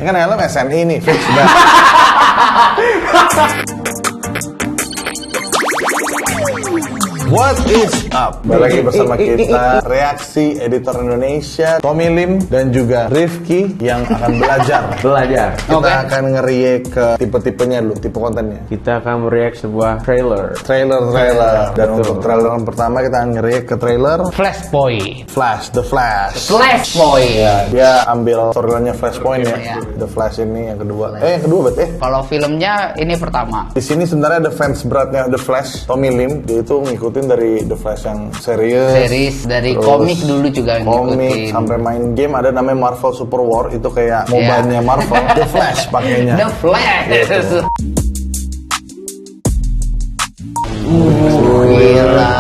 Ini kan helm SNI nih, fix banget. What is up? Balik lagi bersama kita, reaksi editor Indonesia, Tommy Lim dan juga Rifki yang akan belajar. Kita akan nge-react ke tipe-tipenya dulu, tipe kontennya. Kita akan mereact sebuah trailer. Dan untuk trailer yang pertama kita akan nge-react ke trailer Flashpoint. The Flash. Flashpoint. Ya, dia ambil storyline-nya Flashpoint ya. The Flash ini yang kedua. Yang kedua berarti. Kalau filmnya ini pertama. Di sini sebenarnya ada fans beratnya The Flash, Tommy Lim. Dia itu ngikutin dari The Flash yang series dari komik dulu juga ngikutin. Sampai main game ada namanya Marvel Super War, itu kayak mobile-nya Marvel. The Flash pakainya. The Flash. Gitu. Gila.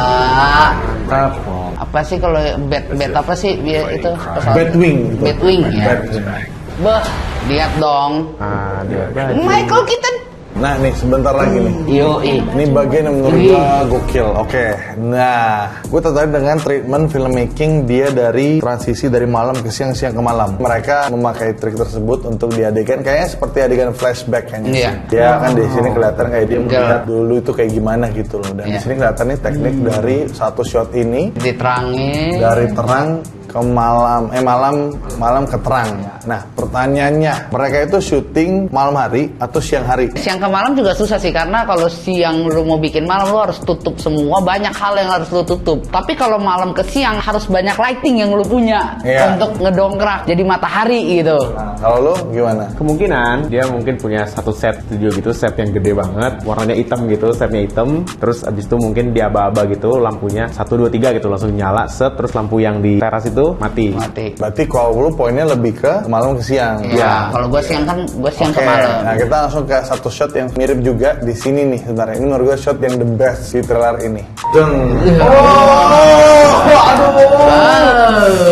Apa sih kalau bat apa sih itu? Batwing. Ya. Bah, lihat dong. Michael Keaton. Nah nih sebentar lagi nih. Ini bagian yang menurut gue gokil. Oke. Nah, gue tertarik dengan treatment filmmaking dia dari transisi dari malam ke siang ke malam. Mereka memakai trik tersebut untuk di adegan kayaknya seperti adegan flashback kayaknya. Iya. Dia kan di sini kelihatan kayak dia melihat dulu itu kayak gimana gitu loh. Dan di sini kelihatan nih teknik dari satu shot ini diterangin dari terang ke malam, malam ke terang. Nah, pertanyaannya, mereka itu syuting malam hari atau siang hari? Siang ke malam juga susah sih, karena kalau siang lu mau bikin malam lu harus tutup semua, banyak hal yang harus lu tutup. Tapi kalau malam ke siang harus banyak lighting yang lu punya untuk ngedongkrak jadi matahari gitu. Nah, kalau lu gimana? Kemungkinan dia mungkin punya satu set studio gitu, set yang gede banget, warnanya hitam gitu, setnya hitam. Terus abis itu mungkin dia aba-aba gitu, lampunya 1, 2, 3 gitu langsung nyala, set. Terus lampu yang di teras itu mati. Berarti kalau lu poinnya lebih ke malam ke siang. Iya. Kalau gue siang kan siang ke malam. Nah, kita langsung ke satu shot yang mirip juga di sini nih sebenarnya. Ini menurut gue shot yang the best di trailer ini.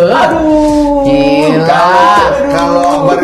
Aduh. Gila.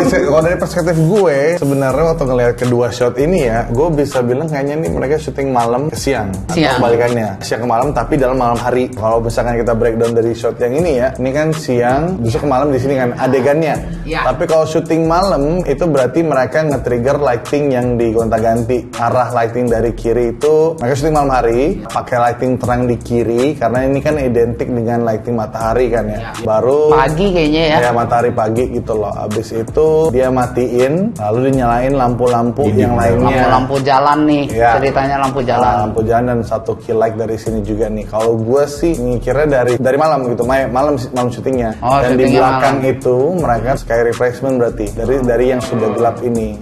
Kalau dari perspektif gue sebenarnya waktu ngelihat kedua shot ini ya, gue bisa bilang kayaknya nih mereka syuting malam ke siang. Atau kebalikannya, siang ke malam tapi dalam malam hari. Kalau misalkan kita breakdown dari shot yang ini ya, ini kan siang, besok ke malam di sini kan adegannya. Tapi kalau syuting malam itu berarti mereka nge-trigger lighting yang digonta-ganti. Arah lighting dari kiri itu mereka syuting malam hari, pakai lighting terang di kiri karena ini kan identik dengan lighting matahari kan ya. Baru pagi kayaknya ya. Ya matahari pagi gitu loh. Abis itu dia matiin, lalu dinyalain lampu-lampu yang lainnya. Lampu jalan nih, ceritanya lampu jalan. Lampu jalan dan satu key light dari sini juga nih. Kalau gue sih mikirnya dari malam gitu, malam syutingnya. Dan di belakang malam itu mereka sky replacement berarti dari yang sudah gelap ini.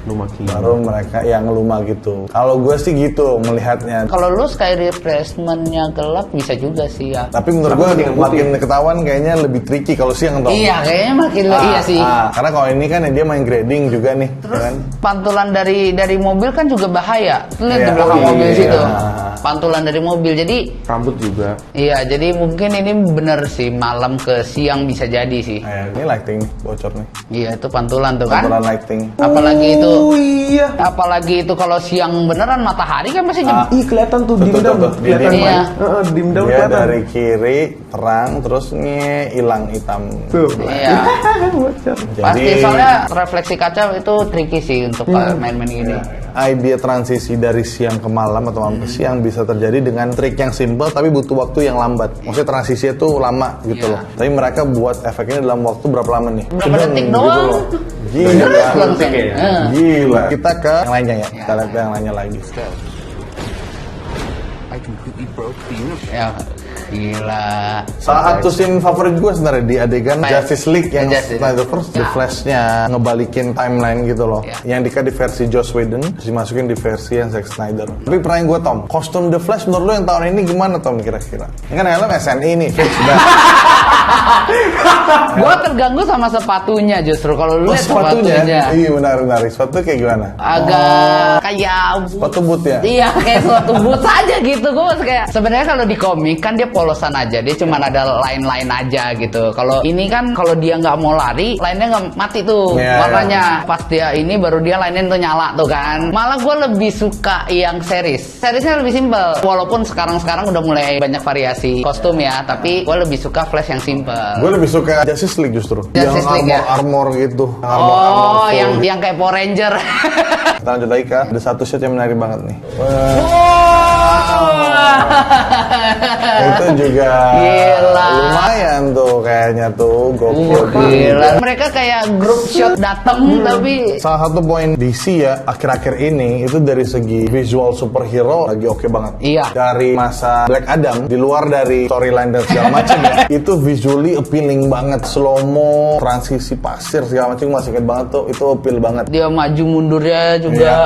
Baru mereka yang luma gitu. Kalau gue sih gitu melihatnya. Kalau lu sky replacementnya gelap bisa juga sih ya. Tapi menurut gue makin ketahuan kayaknya lebih tricky kalau siang toh. Iya, kayaknya makin iya sih. Karena kalau ini kan dia main grading juga nih. Terus kan? Pantulan dari mobil kan juga bahaya. Lihat di belakang mobil situ. Pantulan dari mobil, jadi rambut juga. Iya, jadi mungkin ini bener sih malam ke siang bisa jadi sih. Ini lighting nih, bocor nih. Iya, itu pantulan tuh kan. Pantulan lighting. Apalagi itu kalau siang beneran matahari kan masih kelihatan tuh dimdum. Iya. Dimdum dia dari kiri terang terus hilang hitam. Iya. Pasti soalnya refleksi kaca itu tricky sih untuk main-main gini. Idea transisi dari siang ke malam atau malam ke siang bisa terjadi dengan trik yang simple tapi butuh waktu yang lambat. Maksudnya transisinya tuh lama gitu loh. Tapi mereka buat efeknya dalam waktu berapa lama nih? Berapa detik doang? Gila. Kita ke yang lainnya ya. Kita lihat yang lainnya lagi. Ya, gila. Salah satu scene favorit gue sebenarnya di adegan Justice League yang Snyderverse, The Flash-nya ngebalikin timeline gitu loh. Yang di versi Joss Whedon, terus dimasukin di versi yang Zack Snyder. Tapi pertanyaan gue Tom, kostum The Flash menurut lo yang tahun ini gimana Tom kira-kira? Ini kan helm SNI nih, fix banget. Gue terganggu sama sepatunya justru. Kalau lu lihat sepatunya. Iya benar. Sepatu kayak gimana? Agak kayak sepatu boot ya? Iya, kayak sepatu boot aja gitu. Gue kayak sebenarnya kalau di komik kan dia polosan aja. Dia cuma ada line-line aja gitu. Kalau ini kan kalau dia nggak mau lari, line-nya nggak mati tuh. Makanya pas dia ini baru dia line-nya tuh nyala tuh kan. Malah gue lebih suka yang series. Seriesnya lebih simpel. Walaupun sekarang udah mulai banyak variasi kostum ya, tapi gue lebih suka Flash yang simpel. Sempet. Gue lebih suka Justice League justru. Justice League, ya? Armor gitu. Oh, yang kayak Power Ranger. Kita lanjut lagi Kak. Ada satu shot yang menarik banget nih. Itu juga gila. Lumayan tuh kayaknya tuh. Gokil. Gila. Mereka kayak grup shot dateng tapi Salah satu poin DC ya akhir-akhir ini itu dari segi visual superhero lagi oke banget. Iya. Dari masa Black Adam di luar dari storyline dan segala macam ya, itu visually appealing banget. Slow mo, transisi pasir segala macam masih inget banget tuh. Itu appeal banget. dia maju mundurnya juga. Iya,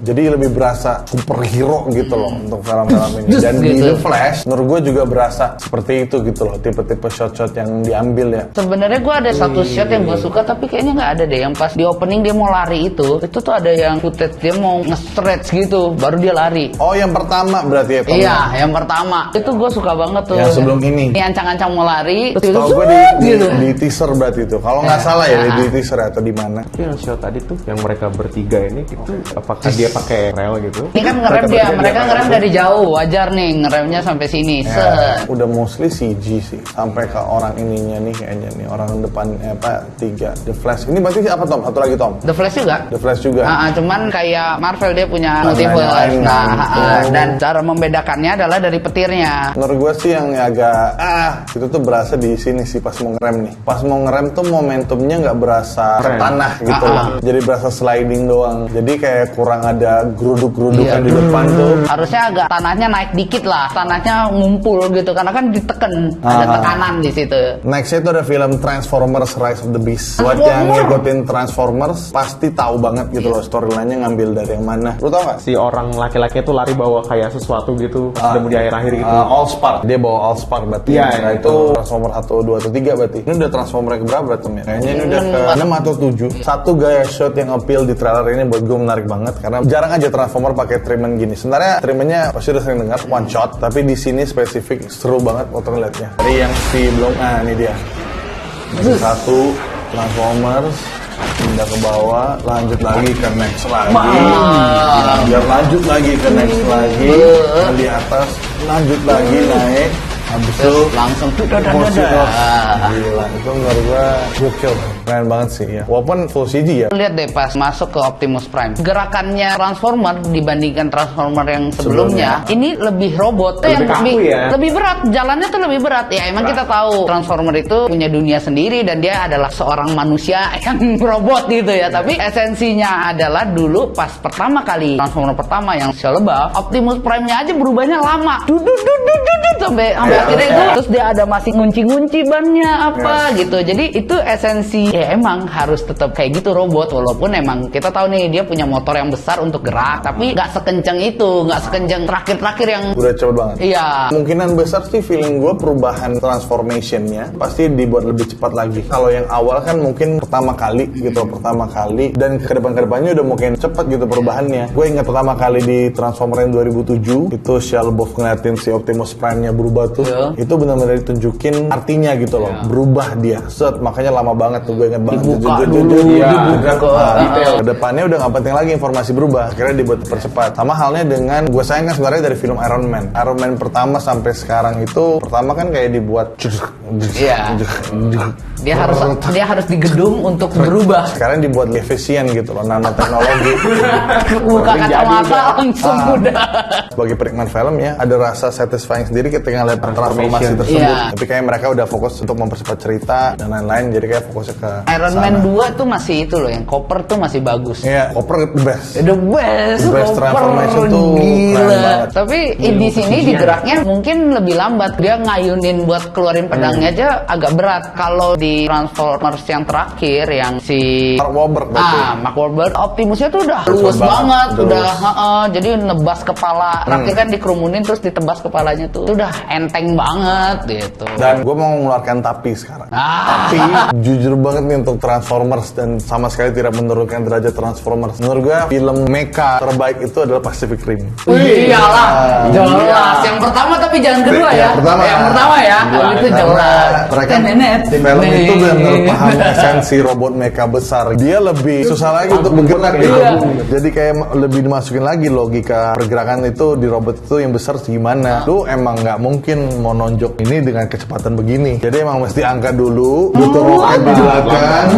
Jadi lebih berasa superhero gitu loh untuk film-film ini. Dan di gitu. The Flash, menurut gue juga berasa seperti itu gitu loh, tipe-tipe shot-shot yang diambil ya. Sebenarnya gue ada satu shot yang gue suka tapi kayaknya nggak ada deh. Yang pas di opening dia mau lari itu tuh ada yang footage dia mau nge-stretch gitu, baru dia lari. Oh, yang pertama berarti ya? Tom? Iya, yang pertama itu gue suka banget tuh. Yang sebelum ini. Ini ancang-ancang mau lari, terus itu Tahu gue gitu. di teaser berarti itu. Kalau nggak salah ya di teaser atau di mana? Tapi yang shot tadi tuh yang mereka bertiga ini itu apakah dia pakai rel gitu? Ini kan ngerem dia, mereka ngerem dari jauh, wajar nih ngeremnya sampai sini. Ya, udah mostly CG sih sampai ke orang ininya nih kayaknya nih orang depan tiga The Flash ini berarti apa Tom? Satu lagi Tom? The Flash juga. The Flash juga. Cuman kayak Marvel dia punya Nah, multiverse. lain. Dan cara membedakannya adalah dari petirnya. Menurut gue sih yang agak itu tuh berasa di sini sih pas mau ngerem nih. Pas mau ngerem tuh momentumnya nggak berasa ke tanah gitu loh. Jadi berasa sliding doang. Jadi kayak kurang ada geruduk-gerudukan di depan tuh. Harusnya agak tanahnya naik dikit lah, tanahnya ngumpul gitu karena kan diteken, ada tekanan di situ. Nextnya itu ada film Transformers Rise of the Beast. Buat yang ngikutin Transformers pasti tahu banget gitu loh storyline-nya ngambil dari yang mana. Lu tau gak? Si orang laki-laki itu lari bawa kayak sesuatu gitu, udah mau di akhir-akhir gitu. Allspark. Dia bawa Allspark berarti. Iya, Nah, iya. itu Transformer 1, 2, atau 3 berarti. Ini udah Transformer yang keberapa Tom ya? Kayaknya ini udah ke 6 atau 7. Satu gaya shot yang appeal di trailer ini buat gue menarik banget karena jarang aja Transformer pakai treatment gini. Sebenarnya treatmentnya pasti udah sering dengar one shot, tapi di sini spesifik seru banget waktu ngeliatnya. Dari yang si belum, ini dia. Yang satu Transformers pindah ke bawah, lanjut lagi ke next lagi, biar lanjut lagi ke next lagi, di atas, lanjut lagi naik, habis itu Langsung posisi gila, itu menurut gua gokil, keren banget sih ya. Walaupun full CG ya. Lihat deh pas masuk ke Optimus Prime, gerakannya Transformer dibandingkan Transformer yang sebelumnya, ini lebih robot, tuh yang kaku ya. lebih berat, jalannya tuh lebih berat ya. Emang kita tahu Transformer itu punya dunia sendiri dan dia adalah seorang manusia yang robot gitu ya. Tapi esensinya adalah dulu pas pertama kali Transformer pertama yang Shellbaf, Optimus Prime-nya aja berubahnya lama, sampai akhirnya itu terus dia ada masih ngunci-ngunci bannya apa gitu. Jadi itu esensi ya, emang harus tetap kayak gitu robot, walaupun emang kita tahu nih dia punya motor yang besar untuk gerak, tapi nggak sekencang itu, nggak sekencang terakhir-terakhir yang Udah cepet banget. iya. Kemungkinan besar sih feeling gue perubahan transformation-nya pasti dibuat lebih cepat lagi. Kalau yang awal kan mungkin pertama kali dan ke depan-kedepannya udah mungkin cepat gitu perubahannya. Gue ingat pertama kali di Transformer yang 2007 itu Shellbaf ngeliatin si Optimus Prime-nya berubah tuh. Itu benar-benar ditunjukin artinya gitu loh. Berubah dia. Makanya lama banget tuh gue ingat banget. Dibuka dulu, Detail. Kedepannya udah nggak penting lagi informasi berubah. Akhirnya dibuat percepat. Sama halnya dengan gue sayang kan sebenarnya dari film Iron Man. Iron Man pertama sampai sekarang itu pertama kan kayak dibuat Iya. Dia harus di gedung untuk berubah. sekarang dibuat efisien gitu loh, nanoteknologi. Buka kacamata langsung udah. Bagi penikmat film ya, ada rasa satisfying sendiri ketika ngeliat transformasi tersebut. Iya. Tapi kayak mereka udah fokus untuk mempercepat cerita dan lain-lain, jadi kayak fokusnya ke Iron sana. Man 2 tuh masih itu loh, yang Copper tuh masih bagus. Iya, Copper the best. The best, The best Copper, transformation tuh keren gila. banget. Tapi di sini di geraknya mungkin lebih lambat. Dia ngayunin buat keluarin pedangnya aja agak berat. Kalau di Transformers yang terakhir yang si Mark Wahlberg berarti. Mark Wahlberg, Optimusnya tuh udah Luas luas banget, banget, udah jadi nebas kepala. Terakhir kan dikerumunin terus ditebas kepalanya tuh. Itu udah enteng banget gitu. Dan gue mau mengeluarkan tapi sekarang. Tapi jujur banget nih untuk Transformers dan sama sekali tidak menurunkan derajat Transformers. Menurut gue film mecha terbaik itu adalah Pacific Rim. Iyalah, jelas. Yang pertama tapi jangan kedua ya. Yang pertama ya. Kedua, Itu jelas. mereka Nenet. film itu itu benar-benar paham esensi robot mecha besar. Dia lebih susah lagi untuk bergerak gitu. Jadi kayak lebih dimasukin lagi logika pergerakan itu di robot itu yang besar gimana. Lu emang nggak mungkin mau nonjok ini dengan kecepatan begini. Jadi emang mesti angkat dulu, butuh roket di belakang.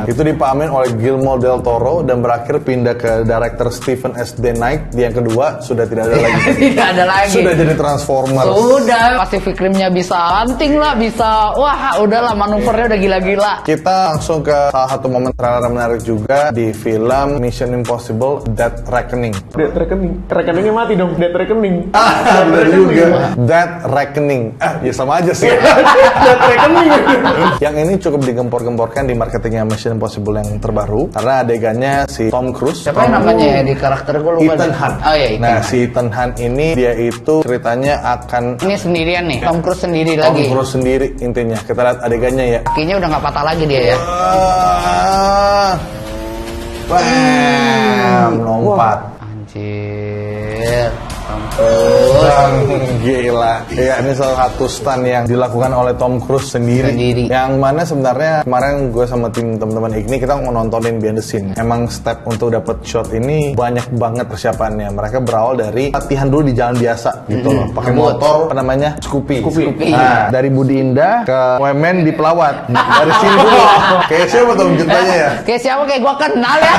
Itu dipahamin oleh Guillermo del Toro dan berakhir pindah ke director Stephen S. D. Knight. Di yang kedua sudah tidak ada lagi. Tidak ada lagi. Sudah jadi Transformers. Udah, Pacific Rim-nya bisa hunting lah, bisa wah udahlah manuvernya udah gila-gila. Kita langsung ke salah satu momen trailer menarik juga di film Mission Impossible Dead Reckoning. Dead Reckoning. Rekeningnya mati dong, Dead Reckoning. Benar juga. Dead Reckoning. Ya sama aja sih. Dead Reckoning. Yang ini cukup digempor-gemporkan di marketingnya Mission Impossible yang terbaru karena adegannya si Tom Cruise. Siapa yang namanya ya di karakter gue lupa. Ethan Hunt. Oh iya, Ethan Nah, Hunt. si Ethan Hunt ini dia itu ceritanya akan Ini sendirian nih, Tom Cruise sendiri Tom lagi. Cruise sendiri intinya. Kita lihat adegannya ya. Kakinya udah nggak patah lagi dia ya. Bam, lompat. Anjir, Tom Cruise. Gila. Ya, ini salah satu stunt yang dilakukan oleh Tom Cruise sendiri. Yang mana sebenarnya kemarin gue sama tim teman-teman Igni kita mau nontonin behind the scene. Emang step untuk dapat shot ini banyak banget persiapannya. Mereka berawal dari latihan dulu di jalan biasa gitu loh. Pakai motor apa namanya? Scoopy. Nah, dari Budi Indah ke Wemen di Pelawat. Dari sini dulu. Kayak siapa tuh ceritanya ya? Kayak siapa kayak gua kenal ya.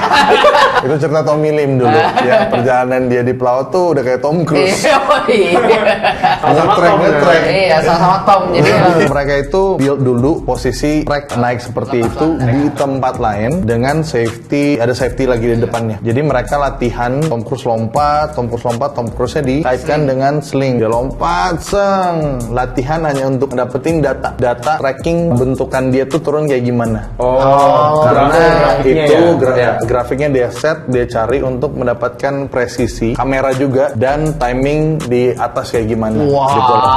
Itu cerita Tommy Lim dulu. Ya, perjalanan dia di Pelawat tuh udah kayak Tom Cruise. Nge-track. Iya, sama-sama Tom. Jadi Mereka itu build dulu posisi track naik seperti itu di tempat lain dengan safety, ada safety lagi di depannya. Jadi mereka latihan Tom Cruise lompat, Tom Cruise-nya dikaitkan dengan sling. Dia lompat, latihan hanya untuk dapetin data tracking bentukan dia tuh turun kayak gimana. Karena itu grafiknya dia set, dia cari untuk mendapatkan presisi kamera juga dan timing di atas kayak gimana. Gitu loh.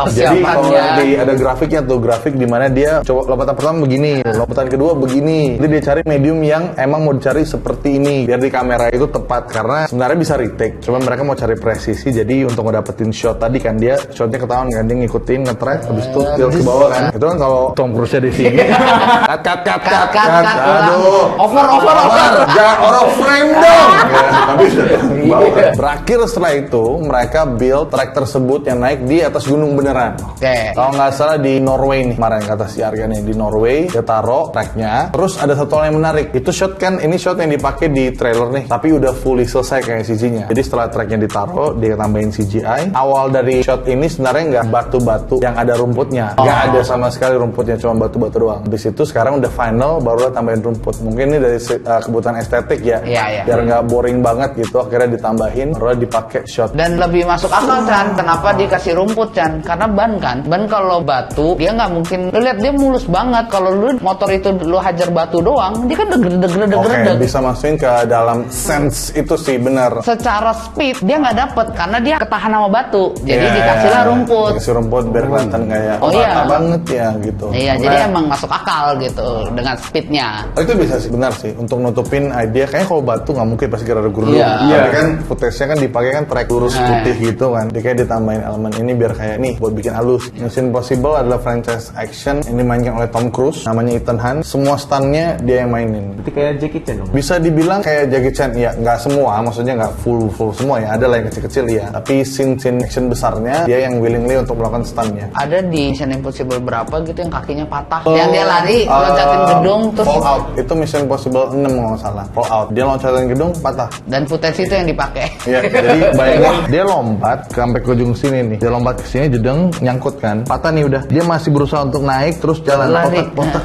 Jadi kalau ada grafiknya tuh, grafik di mana dia coba lompatan pertama begini, lompatan kedua begini. Jadi dia cari medium yang emang mau dicari seperti ini biar di kamera itu tepat karena sebenarnya bisa retake. Cuma mereka mau cari presisi. Jadi untuk ngedapetin shot tadi kan dia shotnya ketahuan kan dia ngikutin nge-track habis itu tilt ke bawah kan. Itu kan kalau Tom Cruise-nya di sini. cut. Aduh. Over. Jangan out of frame dong. Habis berakhir setelah itu mereka build track tersebut yang naik di atas gunung beneran. Oke. Kalau nggak salah di Norway nih kemarin kata si Arga nih di Norway dia taruh tracknya. Terus ada satu hal yang menarik. Itu shot kan ini shot yang dipakai di trailer nih. Tapi udah fully selesai kayak CG-nya. Jadi setelah tracknya ditaruh dia tambahin CGI. Awal dari shot ini sebenarnya nggak batu-batu yang ada rumputnya. Nggak ada sama sekali rumputnya cuma batu-batu doang. Habis itu sekarang udah final baru tambahin rumput. Mungkin ini dari kebutuhan estetik ya. Iya. Biar nggak boring banget gitu akhirnya ditambahin baru dipakai shot. Dan lebih masuk akal Chan, kenapa dikasih rumput Chan? Karena ban kan, ban kalau batu dia nggak mungkin. Lu lihat dia mulus banget. Kalau lu motor itu lu hajar batu doang, dia kan deg-deg. Oke, bisa masukin ke dalam sense itu sih benar. Secara speed dia nggak dapet karena dia ketahan sama batu. Jadi dikasihlah rumput. Dikasih rumput biar kelihatan kayak rata banget ya gitu. Iya, jadi emang masuk akal gitu dengan speednya. Itu bisa sih benar sih untuk nutupin idea kayaknya kalau batu nggak mungkin pasti gara-gara gurun. Iya. Tapi kan footage-nya kan dipakai kan track lurus putih gitu kan. Dia kayak ditambahin elemen ini biar kayak nih buat bikin halus. Mission Impossible adalah franchise action yang dimainkan oleh Tom Cruise, namanya Ethan Hunt. Semua stuntnya dia yang mainin. Berarti kayak Jackie Chan dong? Bisa dibilang kayak Jackie Chan, ya nggak semua, maksudnya nggak full semua ya, ada lah yang kecil-kecil ya. Tapi scene action besarnya dia yang willingly untuk melakukan stuntnya. Ada di Mission Impossible berapa gitu yang kakinya patah, yang dia lari loncatin gedung terus Fallout itu Mission Impossible 6 kalau nggak salah. Fallout dia loncatin gedung patah. Dan footage itu yang dipakai. Iya, jadi bayangin dia lompat sampai ke ujung sini nih. Dia lompat ke sini jedeng nyangkut kan. Patah nih udah. Dia masih berusaha untuk naik terus jalan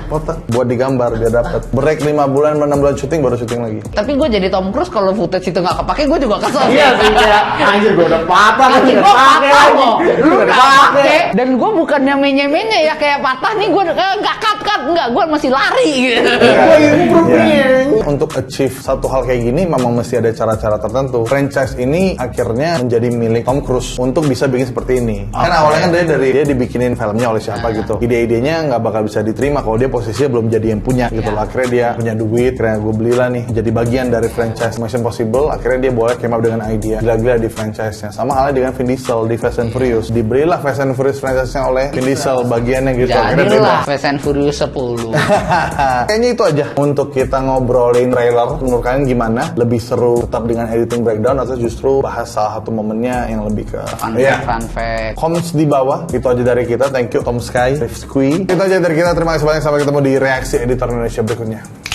potak. Buat digambar biar dapat. Break 5 bulan 6 bulan syuting baru syuting lagi. Tapi gue jadi Tom Cruise kalau footage itu nggak kepake gue juga kesel. Iya sih kayak anjir gue udah patah Kaki gue patah kok. Lu Udah nggak pakai. Dan gue bukannya menye-menye ya kayak patah nih gue nggak cut nggak gue masih lari gitu. untuk achieve satu hal kayak gini memang mesti ada cara-cara tertentu. Franchise ini akhirnya menjadi milik Tom Cruise untuk bisa bikin seperti ini. Kan awalnya kan dia dibikinin filmnya oleh siapa gitu. Ide-idenya nggak bakal bisa diterima kalau dia posisinya belum jadi yang punya gitu loh. Akhirnya dia punya duit, akhirnya gue belilah nih jadi bagian dari franchise Mission Impossible. Akhirnya dia boleh came up dengan idea gila-gila di franchise-nya. Sama halnya dengan Vin Diesel di Fast and Furious. Diberilah Fast and Furious franchise-nya oleh Vin Diesel bagiannya gitu. Jadilah Fast and Furious 10. Kayaknya itu aja untuk kita ngobrolin trailer. Menurut kalian gimana? Lebih seru tetap dengan editing breakdown atau justru bahas salah satu momennya yang lebih ke fun fact. Comments di bawah. Itu aja dari kita. Thank you Tom Sky, Rifsky. Itu aja dari kita. Terima kasih banyak. Sampai ketemu di reaksi editor Indonesia berikutnya.